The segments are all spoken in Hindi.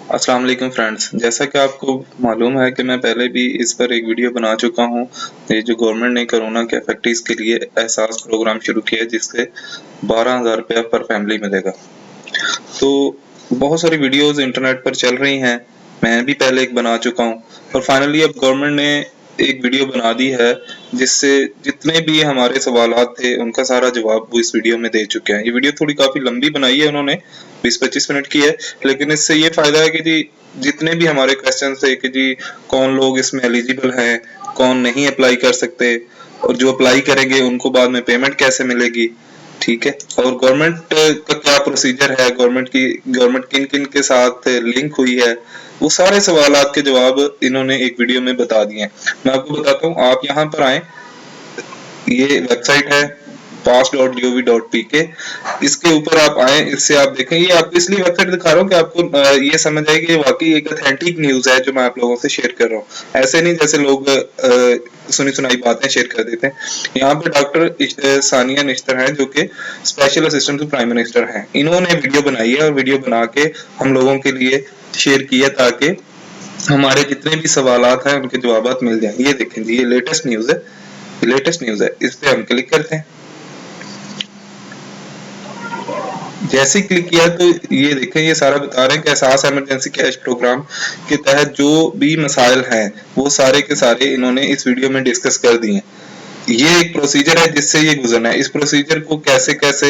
अस्सलाम वालेकुम फ्रेंड्स, जैसा कि आपको मालूम है कि मैं पहले भी इस पर एक वीडियो बना चुका हूं। ये जो गवर्नमेंट ने कोरोना के इफेक्टिव्स के लिए एहसास प्रोग्राम शुरू किया है, जिससे 12,000 रुपया पर फैमिली मिलेगा। तो बहुत सारी वीडियोस इंटरनेट पर चल रही हैं, मैं भी पहले एक बना चुका हूं और फाइनली अब गवर्नमेंट ने एक वीडियो बना दी है, जिससे जितने भी हमारे सवालात थे उनका सारा जवाब वो इस वीडियो में दे चुके हैं। ये वीडियो थोड़ी काफी लंबी बनाई है उन्होंने, 20-25 मिनट की है, लेकिन इससे ये फायदा है कि जी जितने भी हमारे क्वेश्चन थे कि जी कौन लोग इसमें एलिजिबल हैं, कौन नहीं अप्लाई कर सकते, और जो अप्लाई करेंगे उनको बाद में पेमेंट कैसे मिलेगी, ठीक है, और गवर्नमेंट का क्या प्रोसीजर है, गवर्नमेंट किन किन के साथ लिंक हुई है, वो सारे सवालात के जवाब इन्होंने एक वीडियो में बता दिए हैं। मैं आपको बताता हूँ, आप यहाँ पर आए, ये वेबसाइट है pass.gov.pk, इसके ऊपर आप आए, इससे आप देखें, ये आपको इसलिए वेबसाइट दिखा रहा हूँ कि आपको ये समझ आए कि वाकई एक ऑथेंटिक न्यूज है जो मैं आप लोगों से शेयर कर रहा हूँ। ऐसे नहीं जैसे लोग सुनी सुनाई बातें शेयर कर देते हैं। यहाँ पे डॉक्टर सानिया निश्तर हैं, जो कि special assistant to prime minister हैं। इन्होंने वीडियो बनाई है और वीडियो बना के हम लोगों के लिए शेयर किया ताकि हमारे जितने भी सवालात हैं उनके जवाब मिल जाएं। ये देखें जी, ये लेटेस्ट न्यूज है, इस पे हम क्लिक करते हैं। जैसे ही क्लिक किया तो ये देखें, ये सारा बता रहे हैं कि एहसास इमरजेंसी कैश प्रोग्राम के तहत जो भी मसाइल हैं वो सारे के सारे इन्होंने इस वीडियो में डिस्कस कर दिए हैं। ये एक प्रोसीजर है जिससे ये गुजरना है। इस प्रोसीजर को कैसे कैसे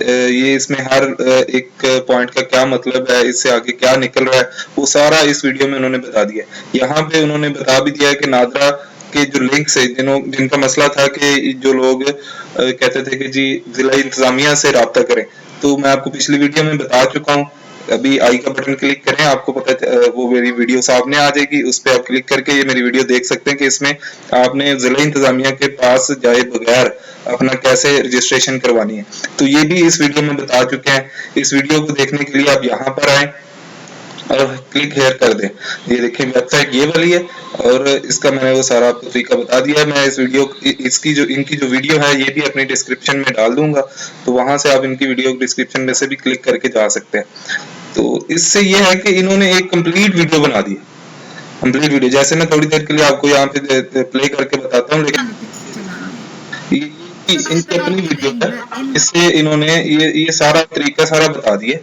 ये इसमें हर एक पॉइंट का क्या मतलब है, इससे आगे क्या निकल रहा है, वो सारा इस वीडियो में उन्होंने बता दिया। यहाँ पे उन्होंने बता भी दिया है कि नादरा के जो लिंक से जिनका मसला था कि जो लोग कहते थे कि जी जिला इंतजामिया से राब्ता करें, तो मैं आपको पिछली वीडियो में बता चुका हूँ। अभी आई का बटन क्लिक करें, आपको वो मेरी वीडियो सामने आ जाएगी, उस पर आप क्लिक करके ये मेरी वीडियो देख सकते हैं कि इसमें आपने जिला इंतजामिया के पास जाए बगैर अपना कैसे रजिस्ट्रेशन करवानी है। तो ये भी इस वीडियो में बता चुके हैं। इस वीडियो को देखने के लिए आप यहाँ पर आए और क्लिक हेयर कर दें। ये देखें, वेबसाइट ये वाली है और इसका मैंने वो सारा आपको तरीका बता दिया है। मैं इस वीडियो इनकी जो वीडियो है ये भी अपनी डिस्क्रिप्शन में डाल दूंगा, तो वहां से आप इनकी वीडियो डिस्क्रिप्शन में से भी क्लिक करके जा सकते हैं। तो इससे ये है कि इन्होंने एक कंप्लीट वीडियो बना दी, कंप्लीट वीडियो। जैसे मैं थोड़ी देर के लिए आपको यहाँ पे प्ले करके बताता हूँ, लेकिन इनकी अपनी वीडियो है, इससे इन्होंने ये सारा तरीका सारा बता दिया,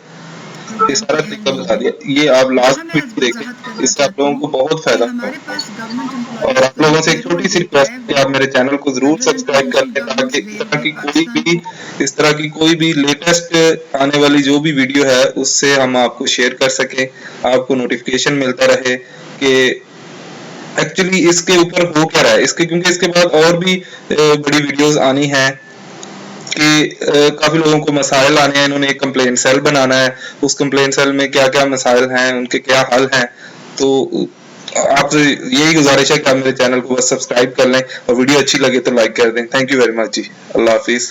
ये सारा तरीका बता दिया। ये आप लास्ट वीडियो देखें, इससे आप लोगों को बहुत फायदा होगा। और आप लोगों से एक छोटी सी रिक्वेस्ट है कि आप मेरे चैनल को जरूर सब्सक्राइब कर लें, ताकि इस तरह की कोई भी लेटेस्ट आने वाली जो भी वीडियो है उससे हम आपको शेयर कर सकें, आपको नोटिफिकेशन मिलता रहे कि एक्चुअली इसके ऊपर हो क्या रहा है। इसके क्योंकि इसके बाद और भी बड़ी वीडियोस आनी है कि काफी लोगों को मसाइल आने हैं। इन्होंने एक कंप्लेंट सेल बनाना है, उस कंप्लेंट सेल में क्या क्या मसाइल हैं, उनके क्या हल हैं। तो आपसे यही गुजारिश है कि आप मेरे चैनल को बस सब्सक्राइब कर लें और वीडियो अच्छी लगे तो लाइक कर दें। थैंक यू वेरी मच जी, अल्लाह हाफिज।